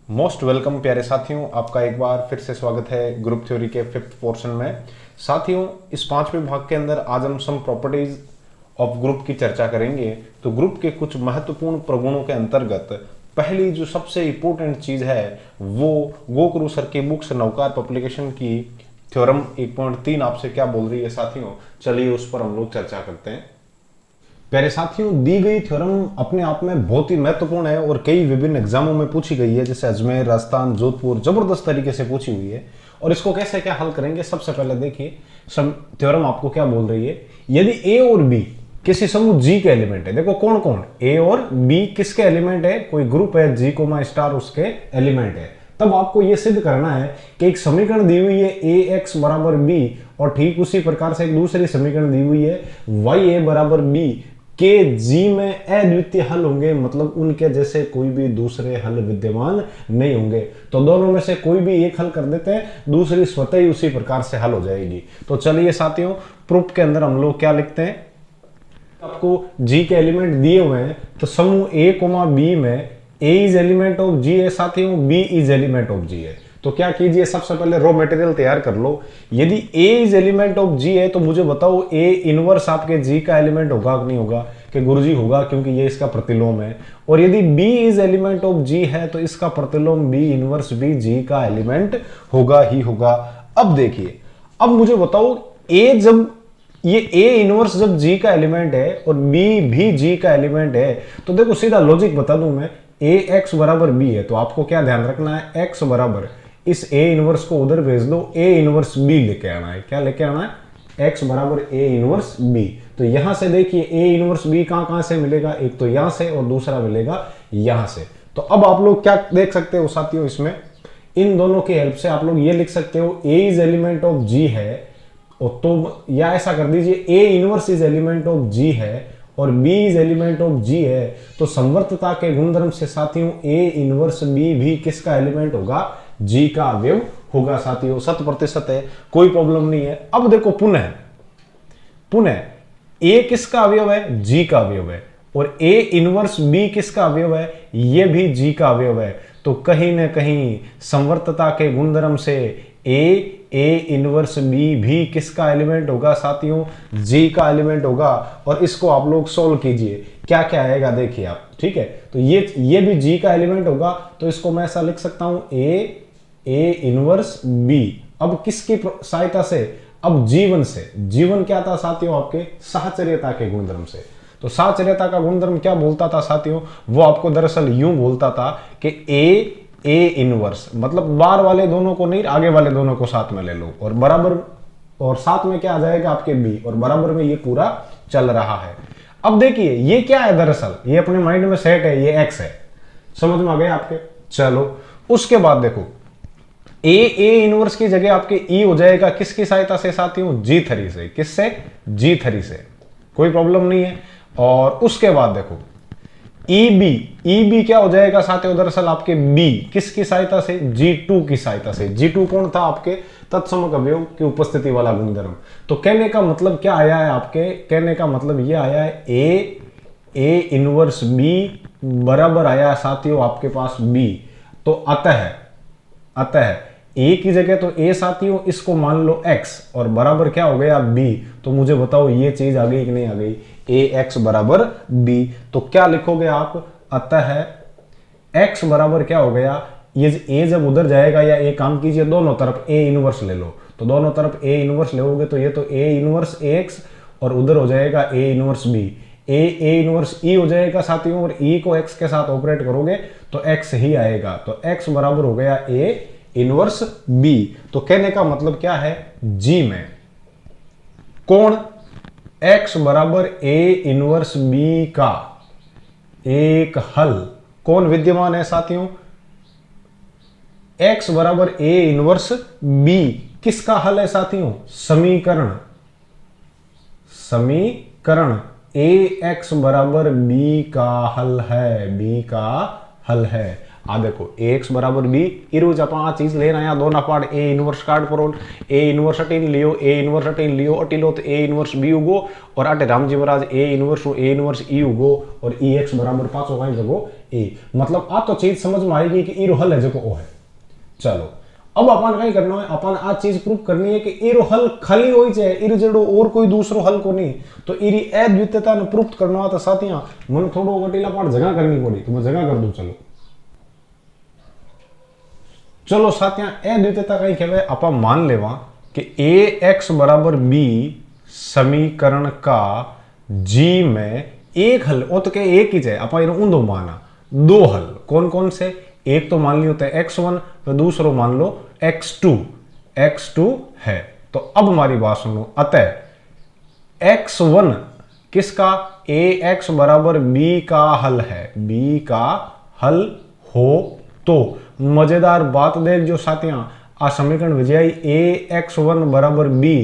Most welcome प्यारे साथियों, आपका एक बार फिर से स्वागत है ग्रुप थ्योरी के 5th पोर्शन में। साथियों, इस 5वें भाग के अंदर आज हम सम प्रॉपर्टीज ऑफ ग्रुप की चर्चा करेंगे। तो ग्रुप के कुछ महत्वपूर्ण प्रगुणों के अंतर्गत पहली जो सबसे इंपॉर्टेंट चीज है वो गोकरू सर की बुक्स नवकार पब्लिकेशन की थ्योरम 1.3 आपसे क्या बोल रही है साथियों, चलिए उस पर हम लोग चर्चा करते हैं। प्यारे साथियों, दी गई थ्योरम अपने आप में बहुत ही महत्वपूर्ण है और कई विभिन्न एग्जामों में पूछी गई है, जैसे अजमेर, राजस्थान, जोधपुर, जबरदस्त तरीके से पूछी हुई है। और इसको कैसे क्या हल करेंगे, सबसे पहले देखिए थ्योरम आपको क्या बोल रही है। यदि ए और बी किसी समूह जी के एलिमेंट है, देखो कौन कौन, ए और बी किसके एलिमेंट है, कोई ग्रुप है जी कोमा स्टार उसके एलिमेंट है, तब आपको यह सिद्ध करना है कि एक समीकरण दी हुई है ए एक्स बराबर बी, और ठीक उसी प्रकार से एक दूसरी समीकरण दी हुई है वाई ए बराबर बी के जी में अद्वितीय हल होंगे, मतलब उनके जैसे कोई भी दूसरे हल विद्यमान नहीं होंगे। तो दोनों में से कोई भी एक हल कर देते हैं, दूसरी स्वतः ही उसी प्रकार से हल हो जाएगी। तो चलिए साथियों, प्रूफ के अंदर हम लोग क्या लिखते हैं, आपको जी के एलिमेंट दिए हुए हैं, तो समूह ए कोमा बी में ए इज एलिमेंट ऑफ जी है साथियों, B is element of G है। तो क्या कीजिए, सबसे पहले रॉ मटेरियल तैयार कर लो। यदि ए इज एलिमेंट ऑफ जी है तो मुझे बताओ ए इनवर्स आपके जी का एलिमेंट होगा कि नहीं होगा, कि गुरुजी होगा, क्योंकि ये इसका प्रतिलोम है। और यदि B is element of G है तो इसका प्रतिलोम बी इनवर्स भी जी का एलिमेंट होगा ही होगा। अब देखिए, अब मुझे बताओ ये ए इनवर्स जब जी का एलिमेंट है और बी भी जी का एलिमेंट है, तो देखो सीधा लॉजिक बता दूं मैं, ए एक्स बराबर बी है तो आपको क्या ध्यान रखना है, एक्स बराबर इस ए इनवर्स को उधर भेज दो, ए इनवर्स बी लेके आना है। क्या लेके आना है, एक्स बराबर ए इनवर्स बी। तो यहां से देखिए ए इनवर्स बी कहां से मिलेगा, एक तो यहां से और दूसरा मिलेगा यहां से। तो अब आप लोग क्या देख सकते हो साथियों, इसमें इन दोनों की हेल्प से आप लोग ये लिख सकते हो A is element of G है, तो या ऐसा कर दीजिए A inverse is element of G है और B is element of G है। तो समवर्तता के गुणधर्म से साथियों ए इनवर्स बी भी किसका एलिमेंट होगा, जी का अवयव होगा साथियों, 100% है, कोई प्रॉब्लम नहीं है। अब देखो पुनः ए किसका अवयव है, जी का अवयव है, और ए इनवर्स बी किसका अवयव है, ये भी जी का अवयव है। तो कहीं ना कहीं समवर्तता के गुणधर्म से ए इनवर्स बी भी किसका एलिमेंट होगा साथियों, जी का एलिमेंट होगा। और इसको आप लोग सोल्व कीजिए, क्या क्या आएगा देखिए आप, ठीक है। तो ये भी जी का एलिमेंट होगा, तो इसको मैं ऐसा लिख सकता हूं ए इनवर्स बी। अब किसकी सहायता से, अब जीवन से, जीवन क्या था साथियों, आपके साहचर्यता के गुणधर्म से। तो साहचर्यता का गुणधर्म क्या बोलता था साथियों, वो आपको दरअसल यूं बोलता था कि ए इनवर्स मतलब बाहर वाले दोनों को नहीं, आगे वाले दोनों को साथ में ले लो, और बराबर, और साथ में क्या आ जाएगा आपके बी, और बराबर में ये पूरा चल रहा है। अब देखिए ये क्या है, दरअसल ये अपने माइंड में सेट है, ये एक्स है, समझ में आ गया आपके। चलो उसके बाद देखो ए इनवर्स की जगह आपके ई हो जाएगा किसकी सहायता से साथियों, जी थ्री से। किससे, जी थ्री से, कोई प्रॉब्लम नहीं है। और उसके बाद देखो ई बी क्या हो जाएगा साथियों, दरअसल आपके बी किसकी सहायता से, जी2 की सहायता से। जी2 कौन था, आपके तत्समक अवयव की उपस्थिति वाला गुणधर्म। तो कहने का मतलब क्या आया है आपके, कहने का मतलब ये आया है ए इनवर्स बी बराबर आया साथियों आपके पास बी। तो अतः ए की जगह तो ए साथियों, इसको मान लो एक्स, और बराबर क्या हो गया बी। तो मुझे बताओ ये चीज आ गई कि नहीं आ गई, ए एक्स बराबर बी। तो क्या लिखोगे आप, अतः एक्स बराबर क्या हो गया, ये ए जब उधर जाएगा, या ए काम कीजिए दोनों तरफ ए इनवर्स ले लो, तो दोनों तरफ ए इनवर्स लोगे तो ये तो ए इनवर्स एक्स और उधर हो जाएगा A inverse B. A inverse E हो जाएगा साथियों, और ई को एक्स के साथ ऑपरेट करोगे तो एक्स ही आएगा। तो एक्स बराबर हो गया ए इनवर्स बी। तो कहने का मतलब क्या है, जी में कौन, एक्स बराबर ए इनवर्स बी का एक हल कौन विद्यमान है साथियों, एक्स बराबर ए इनवर्स बी किसका हल है साथियों, समीकरण ए एक्स बराबर बी का हल है, बी का हल है। आ देखो ax बराबर b इरोज अपन आ चीज ले रहे हैं दोनों पार्ट a इनवर्स काट परोल a इनवर्स अटीन लियो अटीलो तो a इनवर्स b उगो और अटे रामजी महाराज a इनवर्स e उगो और ex बराबर पांचों का जगो a मतलब आ तो चीज समझ में आएगी कि इरो हल है जो ओ है। चलो अब अपन कहीं करना है अपन आ चीज प्रूव करनी है कि इरो हल खाली होई जाए इरो जेडो और कोई दूसरो हल को नहीं तो इरी अद्वितीयता ने प्रूव करना तो साथियां मन थोड़ो कटीला पार्ट जगह करनी पड़ी तो मैं जगह कर दूं। चलो साथियां अद्वितीयता कहीं कहवे अपन मान लेवा कि ax बराबर b समीकरण का g में एक हल ओ तो के एक ही है अपन इनो ऊंधो माना दो हल कौन कौन से एक तो मान लियो तो x1 तो दूसरो मान लो x2 है। तो अब हमारी बात सुनो अतः x1 किसका ax बराबर b का हल है b का हल हो तो मजेदार बात देख जो साथियां आ समीकरण विजयी ax1 बराबर b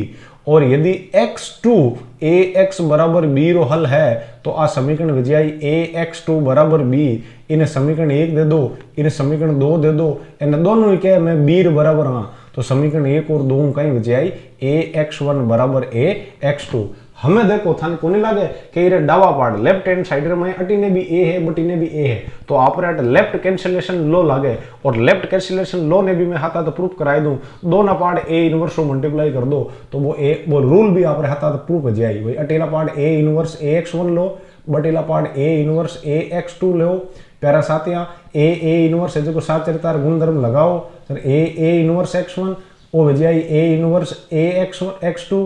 और यदि x2 ax बराबर b रो हल है तो आ समीकरण विजयी ax2 बराबर b इन्हें समीकरण 1 दे दो इन्हें समीकरण 2 दे दो इन्हें दोनों ही कहे मैं b बराबर हाँ तो समीकरण 1 और 2 कहीं विजयी ax1 बराबर ax2 हमें देखो थाने को नहीं लगे कि ये डावा पार्ट लेफ्ट हैंड साइड में अटीने भी ए है बटीने भी ए है तो आप लेफ्ट कैंसिलेशन लो लागे और लेफ्ट कैंसिलेशन लो ने भी मैं हाथा तो प्रूफ कराई दूं दोनों पार्ट ए इनवर्स मल्टीप्लाई कर दो तो वो रूल भी आप हाथा तो प्रूफ हो जाएगी भाई अटेला पार्ट ए इनवर्स ax1 लो बटेला पार्ट ए इनवर्स ax2 लो प्यारा साथियां ए इनवर्स है जो सात चरितार गुणधर्म लगाओ सर ए इनवर्स x1 ओ विजयी ए इनवर्स x2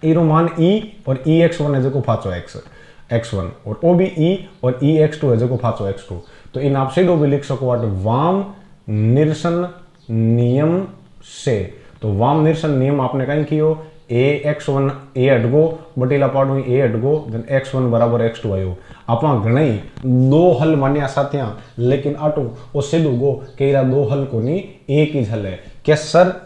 इरो मान e और ex1 है जो फाचो x1 और ओ भी e और ex2 है जो फाचो x2 तो इन आप सीधो भी लिख सको वाम निरसन नियम से तो वाम निरसन नियम आपने कहीं कियो ax1 a हटगो बटीला पाडो a हटगो देन x1 बराबर x2 आयो आपा घणई दो हल मान्या साथियां लेकिन आटो ओ सीधो गो केरा दो हल को नहीं एक ही हल है क्या सर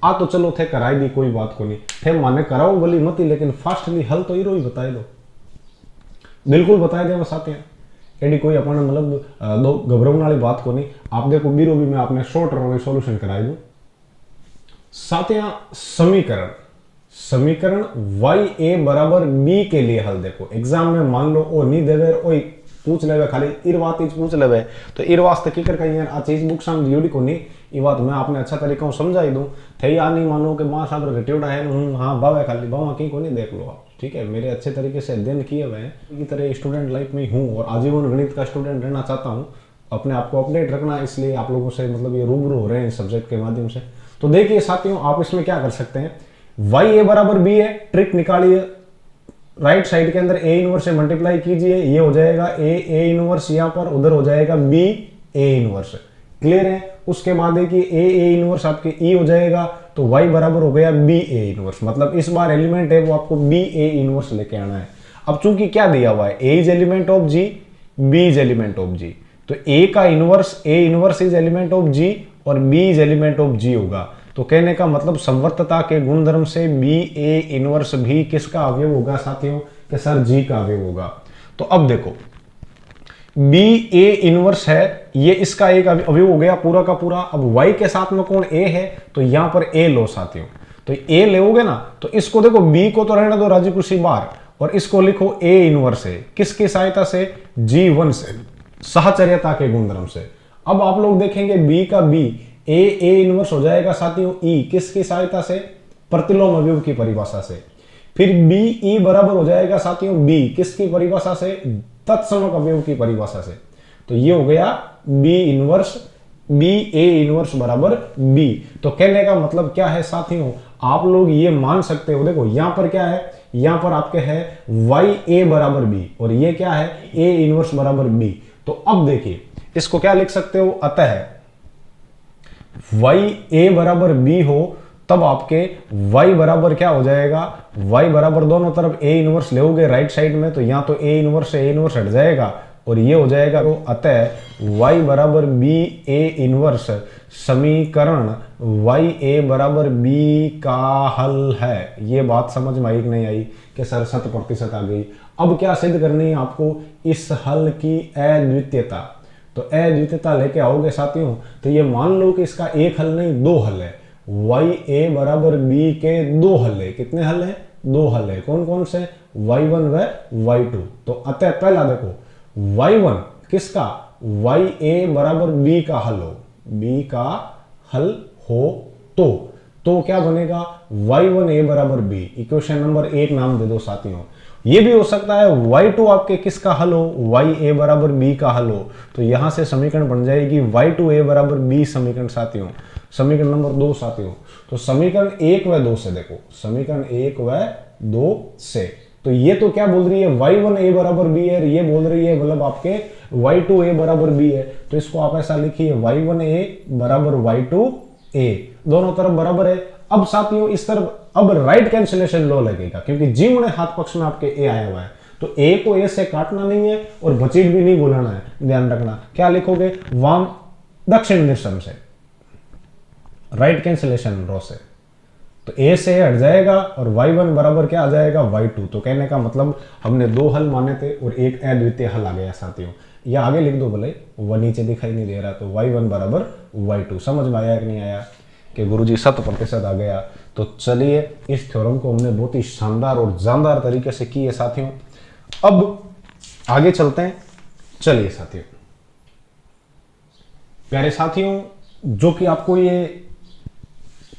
आ तो चलो थे कराई दी कोई बात को नहीं थे माने कराओ भली मती लेकिन फास्टली हल तो इरो ही बताए दो बिल्कुल बताए दे साथियां एडी कोई अपने मतलब दो घबराने वाली बात को नहीं आप देखो बीरो भी मैं आपने शॉर्ट रन सॉल्यूशन कराई दूं साथियां समीकरण ya बराबर b के लिए हल देखो एग्जाम में मान लो ओ नहीं देवे ओ पूछ लेवे खाली इरवात पूछ लेवे तो इरवास्ते की कर कहीं यार आ चीज बुक साम दियोड़ी को नहीं ये बात मैं आपने अच्छा तरीका समझाई दूं थे या नहीं मानो कि मां साहब घटियोड़ा है हाँ बावे खाली बावा की को नहीं देख लो आप ठीक है मेरे अच्छे तरीके से अध्ययन किए हुए हैं की तरह स्टूडेंट लाइफ में हूँ और आजीवन गणित का स्टूडेंट रहना चाहता हूँ अपने आप को अपडेट रखना इसलिए आप लोगों से मतलब ये रूबरू हो रहे हैं सब्जेक्ट के माध्यम से। तो देखिए साथियों आप इसमें क्या कर सकते हैं ya बराबर b है ट्रिक निकालिए राइट साइड के अंदर a इनवर्स से मल्टीप्लाई कीजिए ये हो जाएगा a इनवर्स यहाँ पर उधर हो जाएगा b a इनवर्स क्लियर है। उसके बाद देखिए a इनवर्स आपके e हो जाएगा तो y बराबर हो गया b a इनवर्स मतलब इस बार एलिमेंट है वो आपको b a इनवर्स लेके आना है। अब चूंकि क्या दिया हुआ है a is element of g b is element of g तो a का inverse a inverse is element of g और b is element of g होगा तो कहने का मतलब संवर्तता के गुणधर्म से b a इनवर्स भी किसका अवयव होगा साथियों कि सर g का अवयव होगा। तो अब देखो b a इनवर्स है ये इसका एक अवयव हो गया पूरा का पूरा। अब y के साथ में कौन a है तो यहां पर a लो साथियों तो a लोगे ना तो इसको देखो b को तो रहने दो राजी कुर्सी बार और इसको लिखो a इनवर्स है किसकी सहायता से g1 से साहचर्यता के गुणधर्म से। अब आप लोग देखेंगे b का b a इनवर्स हो जाएगा साथियों e किसकी सहायता से प्रतिलोम अवयव की परिभाषा से। फिर b e बराबर हो जाएगा साथियों b किसकी परिभाषा से तत्समक अवयव की परिभाषा से। तो ये हो गया b inverse b a inverse बराबर b। तो कहने का मतलब क्या है साथियों आप लोग ये मान सकते हो देखो यहां पर क्या है यहां पर आपके है y a बराबर b और ये क्या है a इनवर्स बराबर b। तो अब देखिए इसको क्या लिख सकते हो अतः y a बराबर b हो तब आपके y बराबर क्या हो जाएगा y बराबर दोनों तरफ a इनवर्स लेओगे राइट साइड में तो यहां तो a इनवर्स से a इनवर्स हट जाएगा और ये हो जाएगा तो अतः y बराबर b a इनवर्स समीकरण y a बराबर b का हल है। ये बात समझ में आई कि नहीं आई कि सर 100% आ गई। अब क्या सिद्ध करनी है आपको इस हल की अद्वितीयता। तो अद्वितीयता लेके आओगे साथियों, तो ये मान लो कि इसका एक हल नहीं दो हल है। YA बराबर B के दो हल है। कितने हल है? दो हल है। कौन कौन से? Y1 व Y2। तो अतः पहला देखो Y1 किसका? YA बराबर B का हल हो, B का हल हो तो क्या बनेगा? Y1A बराबर B। इक्वेशन नंबर 1 नाम दे दो साथियों। ये भी हो सकता है Y2 आपके किसका हल हो? YA बराबर B का हल हो। तो यहां से समीकरण बन जाएगी Y2A बराबर B समीकरण साथियों। समीकरण नंबर 2 साथियों। तो समीकरण 1 व 2 से देखो, समीकरण 1 व 2 से तो ये तो क्या बोल रही है? Y1A बराबर B है, ये बोल रही है मतलब आपके Y2A बराबर B है। तो इसको आप ऐसा लिखिए Y1A बराबर Y2A, दोनों तरफ बराबर है। अब साथियों इस तरफ अब राइट कैंसिलेशन लॉ लगेगा, क्योंकि जी मुड़े हाथ पक्ष में आपके ए आया हुआ है, तो ए को ए से काटना नहीं है और बचीट भी नहीं बोलाना है। ध्यान रखना, क्या लिखोगे? वाम दक्षिण दिशा से, राइट कैंसिलेशन लॉ से। तो ए से हट जाएगा और y1 बराबर क्या आ जाएगा? y2। तो कहने का मतलब हमने दो हल माने थे और एक अद्वितीय हल आ गया साथियों। या आगे लिख दो भले, वह नीचे दिखाई नहीं दे रहा। तो y1 बराबर y2। समझ में आया कि नहीं आया कि गुरुजी 100% आ गया? तो चलिए इस थ्योरम को हमने बहुत ही शानदार और जानदार तरीके से की है साथियों। अब आगे चलते हैं। चलिए साथियों, प्यारे साथियों, जो कि आपको ये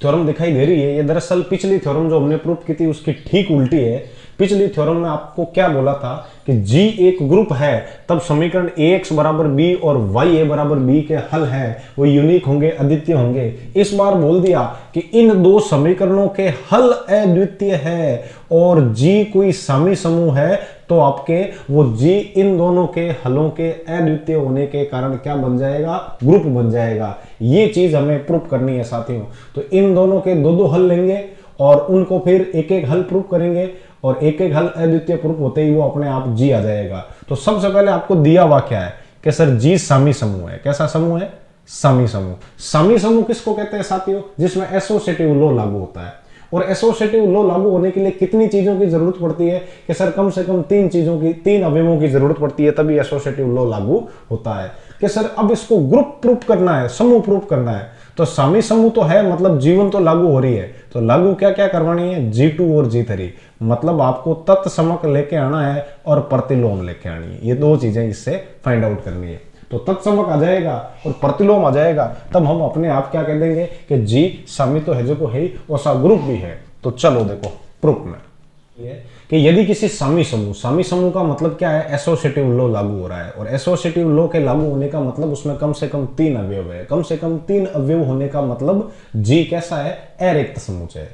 थ्योरम दिखाई दे रही है, ये दरअसल पिछली थ्योरम जो हमने प्रूफ की थी उसकी ठीक उल्टी है। पिछली थ्योरम में आपको क्या बोला था कि G एक ग्रुप है, तब समीकरण AX बराबर B और YA बराबर B के हल हैं वो यूनिक होंगे, अद्वितीय होंगे। इस बार बोल दिया कि इन दो समीकरणों के हल अद्वितीय है और G कोई सामी समूह है, तो आपके वो G इन दोनों के हलों के अद्वितीय होने के कारण क्या बन जाएगा? ग्रुप बन जाएगा। ये चीज हमें प्रूफ करनी है साथियों। तो इन दोनों के दो दो हल लेंगे और उनको फिर एक एक हल प्रूफ करेंगे और एक एक हल अद्वितीय प्रूफ होते ही वो अपने आप G आ जाएगा। तो सबसे पहले आपको दिया हुआ क्या है कि सर G सामी समूह है। कैसा समूह है? सामी समूह। सामी समूह किसको कहते हैं साथियों? जिसमें एसोसिएटिव लॉ लागू होता है। और एसोसिएटिव लॉ लागू होने के लिए कितनी चीजों की जरूरत पड़ती है कि सर कम से कम तीन अवयवों की जरूरत पड़ती है, तभी एसोसिएटिव लॉ लागू होता है। कि सर अब इसको ग्रुप प्रूफ करना है, समूह प्रूफ करना है, तो सामी समूह तो है, मतलब जीवन तो लागू हो रही है। तो लागू क्या क्या करवानी है? G2 और G3। मतलब आपको तत्समक लेके आना है और प्रतिलोम लेके आनी है। ये दो चीजें इससे फाइंड आउट करनी है। तो तत्समक आ जाएगा और प्रतिलोम आ जाएगा, तब हम अपने आप क्या कह देंगे कि G सामी तो है जो को है ही, और सा ग्रुप भी है। तो चलो देखो प्रूफ में कि यदि किसी सामी समूह का मतलब क्या है? एसोसिएटिव लॉ लागू हो रहा है, और एसोसिएटिव लॉ के लागू होने का मतलब उसमें कम से कम 3 अवयव है। कम से कम 3 अवयव होने का मतलब G कैसा है? अरिक्त समुच्चय,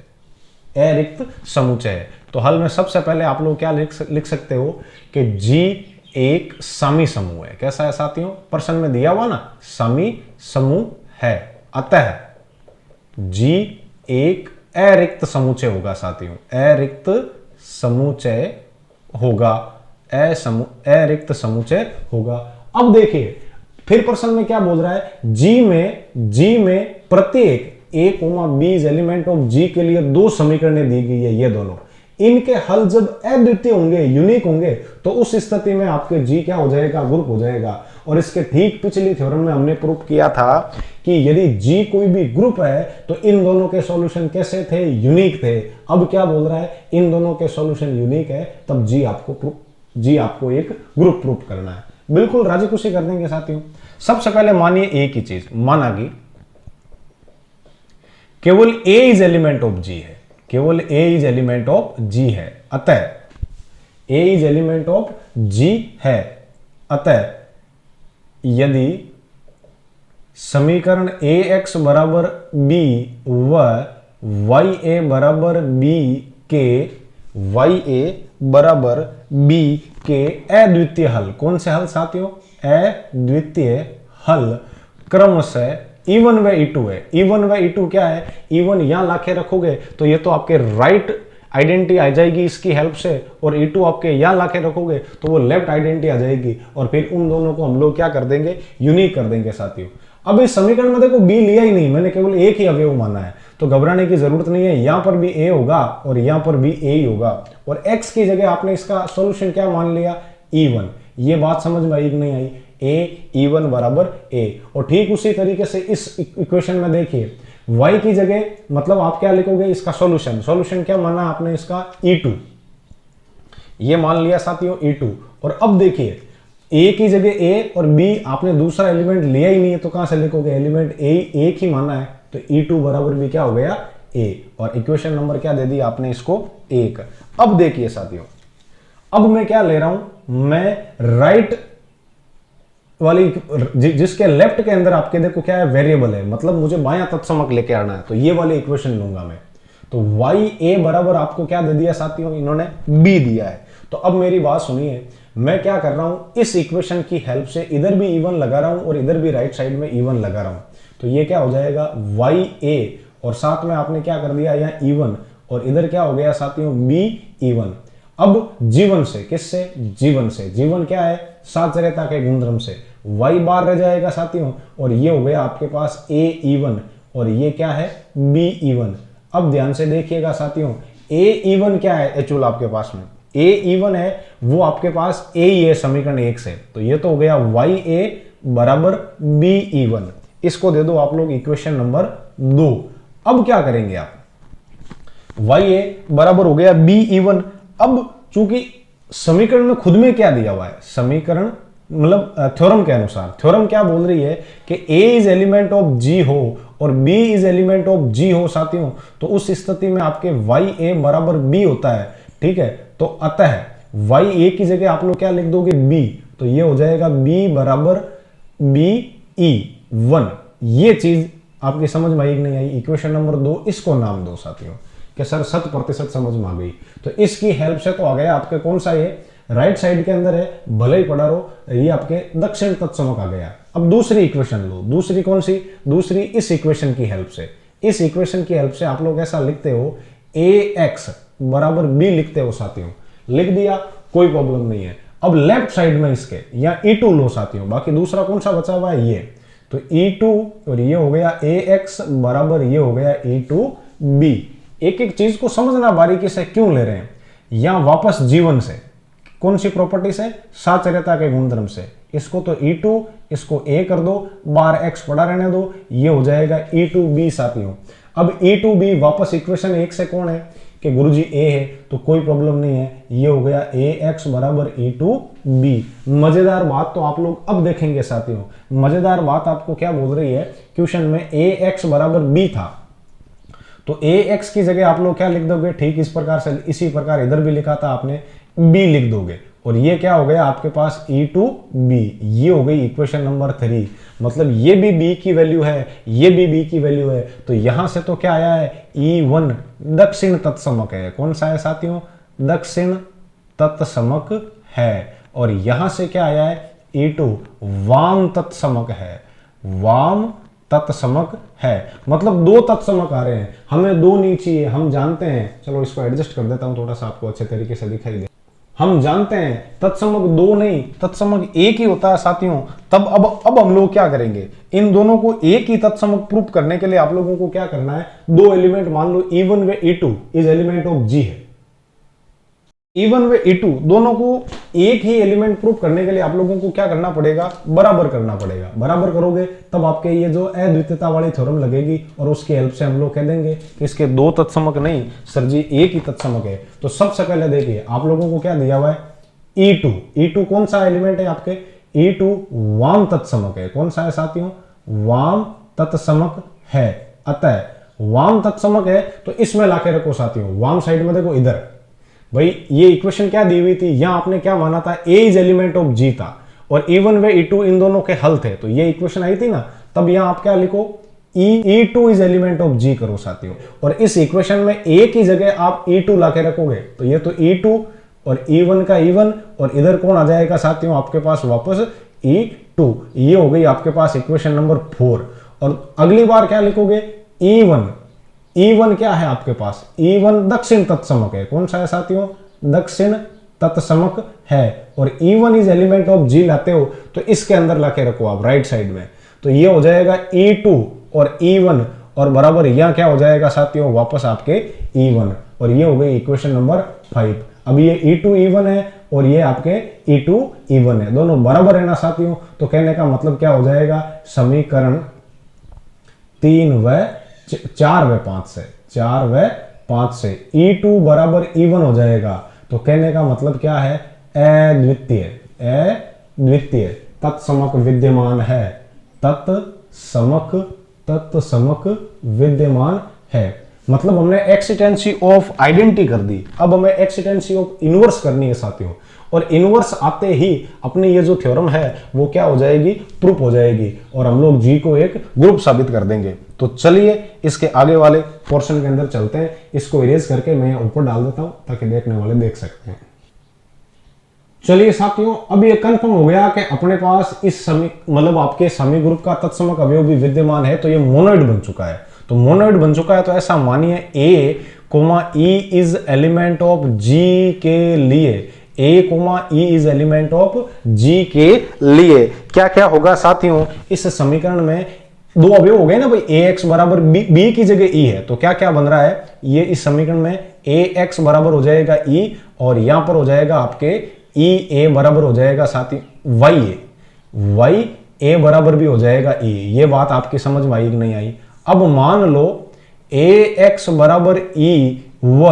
अरिक्त समुच्चय। तो हल में सबसे पहले आप लोग क्या लिख सकते हो कि G एक सामी समूह है। कैसा है साथियों? प्रश्न में दिया हुआ ना, सामी समूह है। अतः G एक अरिक्त समुच्चय होगा साथियों, अरिक्त समुच्चय होगा, अरिक्त समुच्चय होगा। अब देखिए फिर प्रश्न में क्या बोल रहा है? G में प्रत्येक A, B element of G के लिए दो समीकरणें दी गई है। ये दोनों इनके हल जब अद्वितीय होंगे, यूनिक होंगे, तो उस स्थिति में आपके G क्या हो जाएगा? ग्रुप हो जाएगा। और इसके ठीक पिछली थ्योरम में हमने प्रूफ किया था कि यदि G कोई भी ग्रुप है तो इन दोनों के सॉल्यूशन कैसे थे? यूनिक थे। अब क्या बोल रहा है? इन दोनों के सॉल्यूशन यूनिक है, तब G आपको एक ग्रुप प्रूफ करना है। बिल्कुल राजी खुशी कर देंगे साथियों। सबसे पहले मानिए एक ही चीज, माना कि केवल A is element of G है, केवल A is element of G है। अतः A is element of G है। अतः यदि समीकरण AX बराबर B व YA बराबर B के अद्वितीय हल, कौन से हल साथियों? अद्वितीय हल क्रमशः E1 व E2 है। E1 व E2 क्या है? E1 यहां लाके रखोगे तो ये तो आपके राइट आइडेंटिटी आ जाएगी इसकी हेल्प से, और E2 आपके यहां लाके रखोगे तो वो लेफ्ट आइडेंटिटी आ जाएगी, और फिर उन दोनों को हम लोग क्या कर देंगे? यूनिक कर देंगे साथियों। अब इस समीकरण में देखो B लिया ही नहीं, मैंने केवल एक ही अवयव माना है, तो घबराने की जरूरत नहीं है। यहां पर भी A होगा और यहां पर भी A ही होगा, और X की जगह आपने इसका सॉल्यूशन क्या मान लिया? E1। ये बात समझ में आई कि नहीं आई? E1 बराबर A। और ठीक उसी तरीके से इस इक्वेशन में देखिए y की जगह मतलब आप क्या लिखोगे, इसका सॉल्यूशन। सॉल्यूशन क्या माना आपने, इसका E2, ये मान लिया साथियों E2। और अब देखिए a की जगह a और b आपने दूसरा एलिमेंट लिया ही नहीं है, तो कहां से लिखोगे, एलिमेंट a एक ही माना है, तो E2 बराबर भी क्या हो गया a। और इक्वेशन नंबर क्या दे दी आपने इसको 1। अब देखिए साथियों, अब मैं क्या ले रहा हूं, मैं राइट वाली जिसके लेफ्ट के अंदर आपके देखो क्या है, वेरिएबल है, मतलब मुझे बायां तत्समक लेके आना है, तो ये वाली इक्वेशन लूंगा मैं। तो YA बराबर आपको क्या दे दिया साथियों, इन्होंने B दिया है। तो अब मेरी बात सुनिए, मैं क्या कर रहा हूं, इस इक्वेशन की हेल्प से इधर भी E1 लगा रहा हूं और इधर भी राइट साइड में E1 लगा रहा हूं। तो ये क्या हो जाएगा YA, और साथ में आपने क्या कर दिया यहाँ E1, और इधर क्या हो गया साथियों BE1। अब जीवन से, किससे, जीवन से, जीवन क्या है, साचर्यता के गुणधर्म से, y बार रह जाएगा साथियों, और ये हो गया आपके पास AE1 और ये क्या है BE1। अब ध्यान से देखिएगा साथियों, AE1 क्या है एक्चुअल आपके पास में, AE1 है वो आपके पास A ही है समीकरण 1 से, तो ये तो हो गया YA बराबर BE1। इसको दे दो आप लोग इक्वेशन नंबर 2। अब क्या करेंगे आप, YA बराबर हो गया BE1। अब चूंकि समीकरण में खुद में क्या दिया हुआ है, समीकरण मतलब थ्योरम के अनुसार, थ्योरम क्या बोल रही है कि A is element of G हो और B is element of G हो साथियों, तो उस स्थिति में आपके YA बराबर B होता है, ठीक है। तो अतः YA की जगह आप लोग क्या लिख दोगे B, तो ये हो जाएगा B बराबर BE1। ये चीज आपकी समझ में आई कि नहीं आई, इक्वेशन नंबर 2 इसको नाम दो साथियों कि सर 100% समझ में आ गई। तो इसकी हेल्प से तो आ गया आपके कौन सा, ये राइट साइड के अंदर है, भले ही पढ़ा रहो, ये आपके दक्षिण तत्समक आ गया। अब दूसरी इक्वेशन लो, दूसरी कौन सी, दूसरी इस इक्वेशन की हेल्प से, इस इक्वेशन की हेल्प से आप लोग ऐसा लिखते हो AX बराबर B लिखते हो साथियों, लिख दिया कोई प्रॉब्लम नहीं है। अब लेफ्ट साइड में इसके या E2 लो साथियों, बाकी दूसरा कौन सा बचा हुआ है ये, तो E2 और ये हो गया AX बराबर ये हो गया E2B। एक एक चीज को समझना बारीकी से, क्यों ले रहे हैं, यहां वापस जीवन से, कौन सी प्रॉपर्टी से, साचर्यता के गुणधर्म से, इसको तो E2 इसको A कर दो, बार X पड़ा रहने दो, ये हो जाएगा E2B साथियों। अब E2B वापस इक्वेशन 1 से कौन है कि गुरुजी A है, तो कोई प्रॉब्लम नहीं है, ये हो गया AX बराबर E2B। मजेदार बात तो आप लोग अब देखेंगे साथियों, मजेदार बात आपको क्या बोल रही है, क्वेश्चन में AX बराबर B था, तो AX की जगह आप लोग क्या लिख दोगे, ठीक इस प्रकार से, इसी प्रकार इधर भी लिखा था आपने B लिख दोगे, और ये क्या हो गया आपके पास E2B। ये हो गई इक्वेशन नंबर 3, मतलब ये भी B की वैल्यू है, ये भी B की वैल्यू है, तो यहां से तो क्या आया है E1 दक्षिण तत्समक है, कौन सा है साथियों, दक्षिण तत्समक है। और यहां से क्या आया है E2 वाम तत्समक है, वाम तत्समक है, मतलब 2 तत्समक आ रहे हैं, हमें 2 नहीं चाहिए, हम जानते हैं, चलो इसको एडजस्ट कर देता हूं थोड़ा सा आपको अच्छे तरीके से दिखाई दे, हम जानते हैं तत्समक 2 नहीं, तत्समक 1 ही होता है साथियों। तब अब हम लोग क्या करेंगे, इन दोनों को एक ही तत्समक प्रूफ करने के लिए आप लोगों को क्या करना है, 2 एलिमेंट मान लो E1 व E2 is element of G है, E1 व E2 दोनों को एक ही एलिमेंट प्रूफ करने के लिए आप लोगों को क्या करना पड़ेगा, बराबर करना पड़ेगा। बराबर करोगे तब आपके ये जो अद्वितीयता वाली थ्योरम लगेगी, और उसकी हेल्प से हम लोग कह देंगे कि इसके 2 तत्समक नहीं सर जी एक ही तत्समक है। तो सबसे पहले देखिए आप लोगों को क्या दिया हुआ है E2, E2 कौन सा एलिमेंट है आपके, E2 वाम तत्समक है, कौन सा है साथियों, वाम तत्समक है। अतः वाम तत्समक है तो इसमें लाके रखो साथियों, वाम साइड में देखो इधर, भाई ये इक्वेशन क्या दी हुई थी, यहां आपने क्या माना था, A is element of G था, और E1 व E2 इन दोनों के हल थे, तो ये इक्वेशन आई थी ना, तब यहां आप क्या लिखो E2 is element of G करो साथियों, और इस इक्वेशन में A की जगह आप E2 लाके रखोगे, तो ये तो E2 और E1 का E1, और इधर कौन आ जाएगा साथियों आपके पास वापस E2। ये हो गई आपके पास इक्वेशन नंबर 4। और अगली बार क्या लिखोगे E1, E1 क्या है आपके पास, E1 दक्षिण तत्समक है, कौन सा है साथियों, दक्षिण तत्समक है, और E1 is element of G लाते हो तो इसके अंदर लाके रखो आप राइट साइड में, तो ये हो जाएगा E2 और E1, और बराबर यहां क्या हो जाएगा साथियों वापस आपके E1, और ये हो गई इक्वेशन नंबर 5। अब ये E2 E1 है, और ये आपके E2 E1 है, दोनों बराबर है ना साथियों। तो कहने का मतलब क्या हो जाएगा, समीकरण 3 व 4 व 5 से, 4 व 5 से E2 बराबर E1 हो जाएगा। तो कहने का मतलब क्या है, अद्वितीय, अद्वितीय तत्समक विद्यमान है, तत्समक विद्यमान है। मतलब हमने एक्सिटेंसी ऑफ आइडेंटिटी कर दी, अब हमें एक्सिटेंसी ऑफ इनवर्स करनी है साथियों। और इनवर्स आते ही अपनी ये जो थ्योरम है वो क्या हो जाएगी, प्रूफ हो जाएगी, और हम लोग जी को एक ग्रुप साबित कर देंगे। तो चलिए इसके आगे वाले पोर्शन के अंदर चलते हैं। इसको इरेज करके मैं ऊपर डाल देता हूं ताकि देखने वाले देख सकते हैं। चलिए साथियों, अब ये कंफर्म हो गया कि अपने पास इस समी मतलब आपके समी ग्रुप का तत्समक अवयव भी विद्यमान है, तो ये मोनोइड बन चुका है। तो मोनोइड बन चुका है तो ऐसा मानिए A, E is element of G के लिए, A, E is element of G के लिए क्या क्या होगा साथियों, इस समीकरण में दो अवयव हो गए ना भाई, AX बराबर B की जगह E है, तो क्या क्या बन रहा है, ये इस समीकरण में AX बराबर हो जाएगा E, और यहां पर हो जाएगा आपके EA बराबर हो जाएगा साथी YA बराबर भी हो जाएगा E। ये बात आपकी समझ में आई कि नहीं आई। अब मान लो AX बराबर E व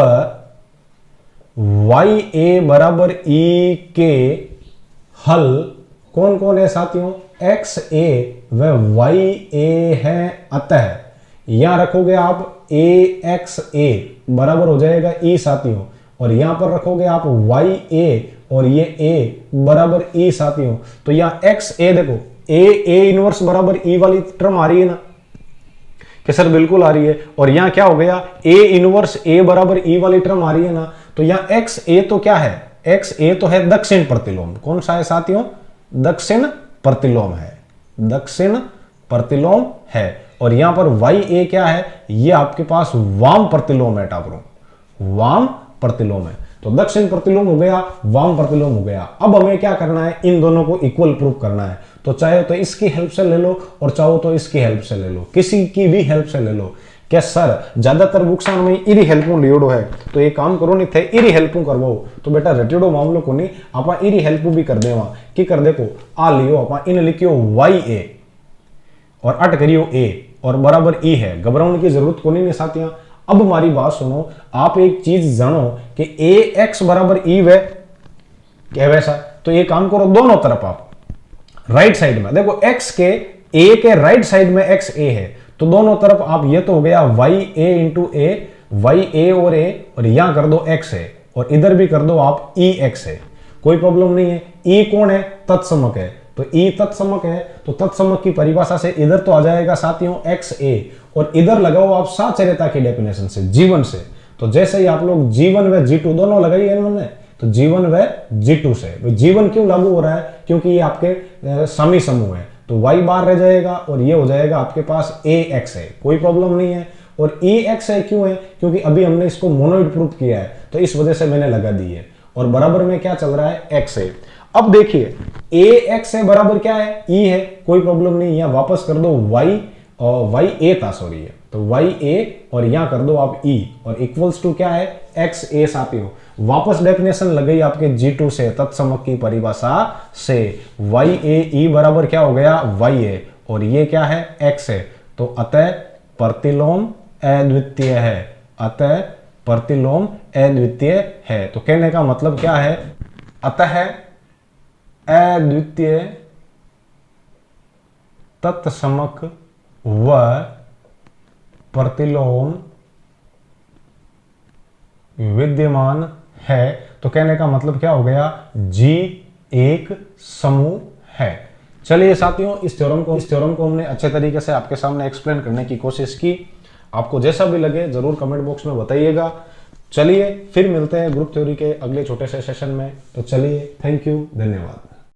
YA बराबर E के हल कौन कौन है साथियों, XA व YA है। अतः यहां रखोगे आप AXA बराबर हो जाएगा E साथियों, और यहां पर रखोगे आप YA और ये A बराबर E साथियों। तो यहां XA देखो, A इनवर्स बराबर E वाली टर्म आ रही है ना, कि सर बिल्कुल आ रही है। और यहां क्या हो गया, A इनवर्स A बराबर E वाली टर्म आ रही है ना, तो यहां XA तो क्या है, XA तो है दक्षिण प्रतिलोम। कौन सा है साथियों, दक्षिण प्रतिलोम है, दक्षिण प्रतिलोम है। और यहां पर YA क्या है, ये आपके पास वाम प्रतिलोम है टाबरों, वाम प्रतिलोम है। तो दक्षिण प्रतिलोम हो गया, वाम प्रतिलोम हो गया। अब हमें क्या करना है, इन दोनों को इक्वल प्रूफ करना है। तो चाहे तो इसकी हेल्प से ले लो और चाहो तो इसकी हेल्प से ले लो, किसी की भी हेल्प से ले लो। क्या सर ज्यादातर बुक्स में इरी हेल्पू लियोड़ो है, तो एक काम करो नहीं थे इरी हेल्पू करवाओ। तो बेटा रटेड़ो मामलो को नहीं, आप इरी हेल्पू भी कर देवा कि कर देखो आ लियो, आप इन लिखियो YA और अट करियो A और बराबर E है, घबराने की जरूरत को नहीं साथियां। अब हमारी बात सुनो, आप एक चीज जानो कि AX बराबर E वे क्या वैसा, तो ये काम करो दोनों तरफ आप राइट साइड में देखो, X के A के राइट साइड में XA है, तो दोनों तरफ आप ये तो हो गया YA इंटू A, YA और A, और यहां कर दो XA और इधर भी कर दो आप EX है, कोई प्रॉब्लम नहीं है। E कौन है, तत्समक है, तो E तत्समक है, तो तत्समक की परिभाषा से इधर तो आ जाएगा साथियों XA, और इधर लगाओ आप साचर्यता की डेफिनेशन से, जीवन से। तो जैसे ही आप लोग G1 व G2 दोनों लगाई है इन्होंने, तो G1 व G2 से G1 क्यों लागू हो रहा है, क्योंकि ये आपके समी समूह है, तो Y बाहर रह जाएगा और ये हो जाएगा आपके पास AX है, कोई प्रॉब्लम नहीं है। और EX है क्यों है, क्योंकि अभी हमने इसको मोनोइड प्रूफ किया है, तो इस वजह से मैंने लगा दी है। और बराबर में क्या चल रहा है, X है। अब देखिए AX है बराबर क्या है, E है, कोई प्रॉब्लम नहीं, यहां वापस कर दो Y और YA था सॉरी है, तो YA और यहां कर दो आप E और इक्वल्स टू क्या है XA साथियों। वापस डेफिनेशन लग गई आपके G2 से, तत्समक की परिभाषा से, YAE बराबर क्या हो गया YA, और ये क्या है X है, तो अतः प्रतिलोम अद्वितीय है, अतः प्रतिलोम अद्वितीय है। तो कहने का मतलब क्या है, अतः अद्वितीय तत्समक व प्रतिलोम विद्यमान है। तो कहने का मतलब क्या हो गया, G एक समूह है। चलिए साथियों, इस थ्योरम को हमने अच्छे तरीके से आपके सामने एक्सप्लेन करने की कोशिश की। आपको जैसा भी लगे जरूर कमेंट बॉक्स में बताइएगा। चलिए फिर मिलते हैं ग्रुप थ्योरी के अगले छोटे से सेशन में। तो चलिए, थैंक यू, धन्यवाद।